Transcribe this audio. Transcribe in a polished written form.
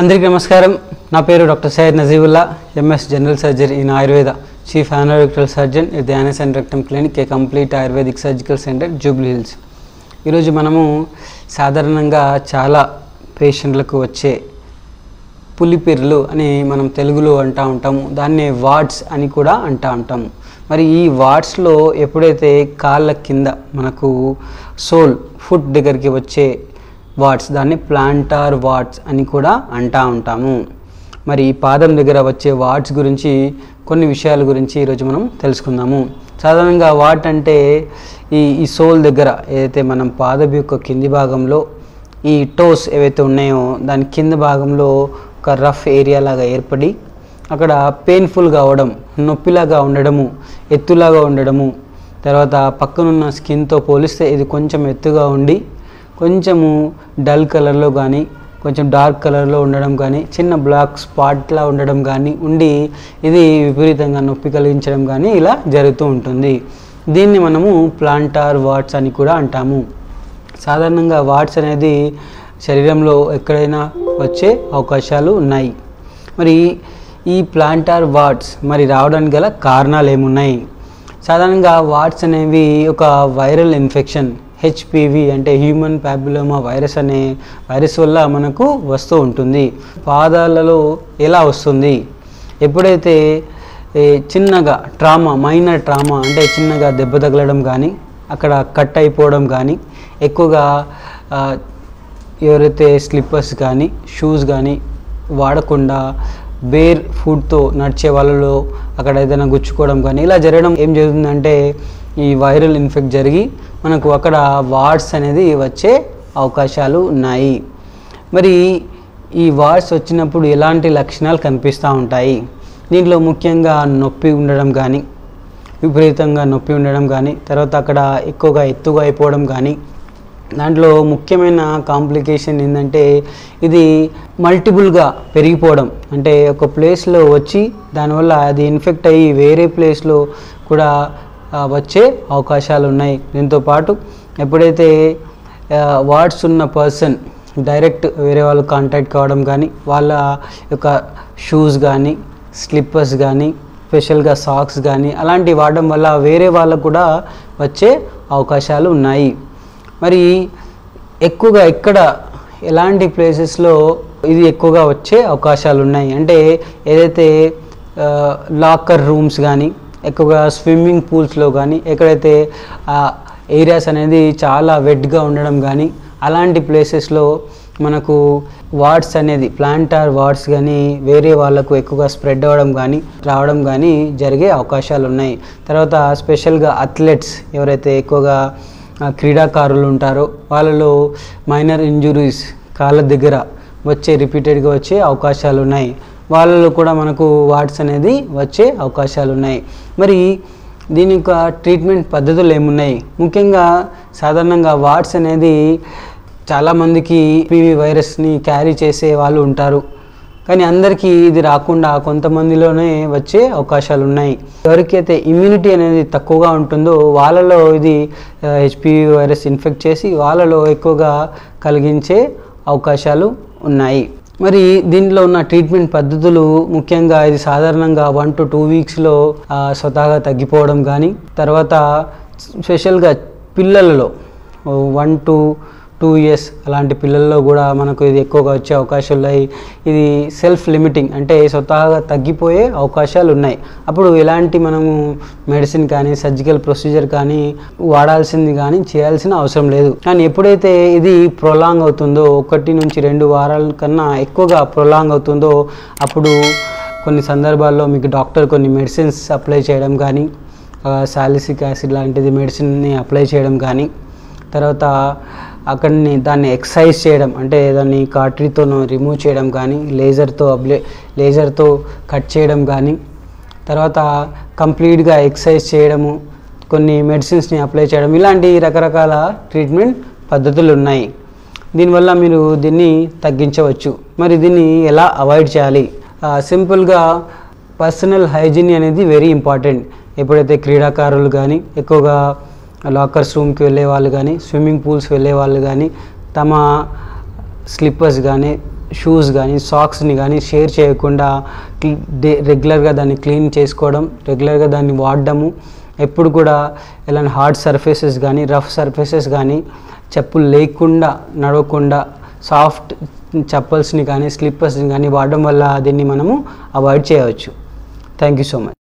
అందరికీ నమస్కారం. నా పేరు doctor Syed Najibullah, MS general surgery in Ayurveda, chief anorectal surgeon at the anus and rectum clinic, A complete ayurvedic surgical centre, Jubilee hills. ఈరోజు మనము సాధారణంగా చాలా పేషెంట్లకు వచ్చే పులిపిర్లు అని మనం తెలుగులో అంటూ ఉంటాము. దాన్ని వార్డ్స్ అని కూడా అంటూ ఉంటాము. మరి ఈ వార్డ్స్లో ఎప్పుడైతే కాళ్ళ కింద మనకు సోల్ ఫుట్ దగ్గరికి వచ్చే వార్డ్స్, దాన్ని ప్లాంటార్ వార్డ్స్ అని కూడా అంటూ ఉంటాము. మరి ఈ పాదం దగ్గర వచ్చే వార్డ్స్ గురించి కొన్ని విషయాల గురించి ఈరోజు మనం తెలుసుకుందాము. సాధారణంగా వార్డ్ అంటే ఈ సోల్ దగ్గర ఏదైతే మనం పాదం యొక్క కింది భాగంలో ఈ టోస్ ఏవైతే ఉన్నాయో దాని కింద భాగంలో ఒక రఫ్ ఏరియా లాగా ఏర్పడి అక్కడ పెయిన్ఫుల్గా అవ్వడం, నొప్పిలాగా ఉండడము, ఎత్తులాగా ఉండడము, తర్వాత పక్కనున్న స్కిన్తో పోలిస్తే ఇది కొంచెం ఎత్తుగా ఉండి కొంచెము డల్ కలర్లో కానీ కొంచెం డార్క్ కలర్లో ఉండడం కానీ చిన్న బ్లాక్ స్పాట్లా ఉండడం కానీ ఉండి ఇది విపరీతంగా నొప్పి కలిగించడం కానీ ఇలా జరుగుతూ ఉంటుంది. దీన్ని మనము ప్లాంటార్ వార్డ్స్ అని కూడా అంటాము. సాధారణంగా వార్డ్స్ అనేది శరీరంలో ఎక్కడైనా వచ్చే అవకాశాలు ఉన్నాయి. మరి ఈ ప్లాంటార్ వార్డ్స్ మరి రావడానికి గల కారణాలు ఏమున్నాయి? సాధారణంగా వార్డ్స్ అనేవి ఒక వైరల్ ఇన్ఫెక్షన్, హెచ్పివి అంటే హ్యూమన్ ప్యాపిలోమా వైరస్ అనే వైరస్ వల్ల మనకు వస్తూ ఉంటుంది. పాదాలలో ఎలా వస్తుంది? ఎప్పుడైతే చిన్నగా ట్రామా, మైనర్ ట్రామా అంటే చిన్నగా దెబ్బ తగలడం కానీ, అక్కడ కట్ అయిపోవడం కానీ, ఎక్కువగా ఎవరైతే స్లిప్పర్స్ కానీ షూస్ కానీ వాడకుండా బేర్ ఫుట్తో నడిచే వాళ్ళలో అక్కడ ఏదైనా గుచ్చుకోవడం కానీ ఇలా జరగడం ఏం జరుగుతుందంటే ఈ వైరల్ ఇన్ఫెక్ట్ జరిగి మనకు అక్కడ వార్డ్స్ అనేది వచ్చే అవకాశాలు ఉన్నాయి. మరి ఈ వార్డ్స్ వచ్చినప్పుడు ఎలాంటి లక్షణాలు కనిపిస్తూ ఉంటాయి? దీంట్లో ముఖ్యంగా నొప్పి ఉండడం కానీ, విపరీతంగా నొప్పి ఉండడం కానీ, తర్వాత అక్కడ ఎక్కువగా ఎత్తుగా అయిపోవడం కానీ, దాంట్లో ముఖ్యమైన కాంప్లికేషన్ ఏంటంటే ఇది మల్టిపుల్గా పెరిగిపోవడం, అంటే ఒక ప్లేస్లో వచ్చి దానివల్ల అది ఇన్ఫెక్ట్ అయ్యి వేరే ప్లేస్లో కూడా వచ్చే అవకాశాలు ఉన్నాయి. దీంతో పాటు ఎప్పుడైతే వార్డ్స్ ఉన్న పర్సన్ డైరెక్ట్ వేరే వాళ్ళు కాంటాక్ట్ కావడం కానీ, వాళ్ళ యొక్క షూస్ కానీ, స్లిప్పర్స్ కానీ, స్పెషల్గా సాక్స్ కానీ అలాంటివి వాడడం వల్ల వేరే వాళ్ళకు కూడా వచ్చే అవకాశాలు ఉన్నాయి. మరి ఎక్కువగా ఎక్కడ ఎలాంటి ప్లేసెస్లో ఇది ఎక్కువగా వచ్చే అవకాశాలు ఉన్నాయి అంటే ఏదైతే లాకర్ రూమ్స్ కానీ, ఎక్కువగా స్విమ్మింగ్ పూల్స్లో కానీ, ఎక్కడైతే ఏరియాస్ అనేది చాలా వెట్గా ఉండడం కానీ అలాంటి ప్లేసెస్లో మనకు వార్డ్స్ అనేది ప్లాంటార్ వార్డ్స్ కానీ వేరే వాళ్ళకు ఎక్కువగా స్ప్రెడ్ అవ్వడం కానీ రావడం కానీ జరిగే అవకాశాలు ఉన్నాయి. తర్వాత స్పెషల్గా అథ్లెట్స్ ఎవరైతే ఎక్కువగా క్రీడాకారులు ఉంటారో వాళ్ళలో మైనర్ ఇంజురీస్ కాళ్ళ దగ్గర రిపీటెడ్గా వచ్చే అవకాశాలు ఉన్నాయి. వాళ్ళలో కూడా మనకు వార్డ్స్ అనేది వచ్చే అవకాశాలు ఉన్నాయి. మరి దీని యొక్క ట్రీట్మెంట్ పద్ధతులు ఏమున్నాయి? ముఖ్యంగా సాధారణంగా వార్డ్స్ అనేది చాలామందికి హెచ్పివి వైరస్ని క్యారీ చేసే వాళ్ళు ఉంటారు, కానీ అందరికీ ఇది రాకుండా కొంతమందిలోనే వచ్చే అవకాశాలు ఉన్నాయి. ఎవరికైతే ఇమ్యూనిటీ అనేది తక్కువగా ఉంటుందో వాళ్ళలో ఇది హెచ్పివి వైరస్ ఇన్ఫెక్ట్ చేసి వాళ్ళలో ఎక్కువగా కలిగించే అవకాశాలు ఉన్నాయి. మరి దీంట్లో ఉన్న ట్రీట్మెంట్ పద్ధతులు ముఖ్యంగా ఇది సాధారణంగా 1 to 2 వీక్స్లో స్వతహాగా తగ్గిపోవడం కానీ, తర్వాత స్పెషల్గా పిల్లలలో 1 to 2 years అలాంటి పిల్లల్లో కూడా మనకు ఇది ఎక్కువగా వచ్చే అవకాశాలు ఉన్నాయి. ఇది సెల్ఫ్ లిమిటింగ్ అంటే స్వతహాగా తగ్గిపోయే అవకాశాలు ఉన్నాయి. అప్పుడు ఎలాంటి మనము మెడిసిన్ కానీ సర్జికల్ ప్రొసీజర్ కానీ వాడాల్సింది కానీ చేయాల్సిన అవసరం లేదు. కానీ ఎప్పుడైతే ఇది ప్రొలాంగ్ అవుతుందో 1 నుంచి 2 వారాల కన్నా ఎక్కువగా ప్రొలాంగ్ అవుతుందో అప్పుడు కొన్ని సందర్భాల్లో మీకు డాక్టర్ కొన్ని మెడిసిన్స్ అప్లై చేయడం కానీ, సాలిసిక్ యాసిడ్ లాంటిది మెడిసిన్ని అప్లై చేయడం కానీ, తర్వాత దాన్ని ఎక్సైజ్ చేయడం అంటే దాన్ని కాట్రీతో రిమూవ్ చేయడం కానీ, లేజర్తో కట్ చేయడం కానీ, తర్వాత కంప్లీట్గా ఎక్సైజ్ చేయడము, కొన్ని మెడిసిన్స్ని అప్లై చేయడం, ఇలాంటి రకరకాల ట్రీట్మెంట్ పద్ధతులు ఉన్నాయి. దీనివల్ల మీరు దీన్ని తగ్గించవచ్చు. మరి దీన్ని ఎలా అవాయిడ్ చేయాలి? సింపుల్గా పర్సనల్ హైజీన్ అనేది వెరీ ఇంపార్టెంట్. ఎప్పుడైతే క్రీడాకారులు కానీ, ఎక్కువగా లాకర్స్ రూమ్కి వెళ్ళే వాళ్ళు కానీ, స్విమ్మింగ్ పూల్స్ వెళ్ళే వాళ్ళు కానీ తమ స్లిప్పర్స్ కానీ షూస్ కానీ సాక్స్ని కానీ షేర్ చేయకుండా రెగ్యులర్గా దాన్ని క్లీన్ చేసుకోవడం, రెగ్యులర్గా దాన్ని వాడడము, ఎప్పుడు కూడా ఇలాంటి హార్డ్ సర్ఫేసెస్ కానీ రఫ్ సర్ఫేసెస్ కానీ చెప్పులు లేకుండా నడవకుండా సాఫ్ట్ చెప్పల్స్ని కానీ స్లిప్పర్స్ని కానీ వాడడం వల్ల దీన్ని మనము అవాయిడ్ చేయవచ్చు. Thank you so much.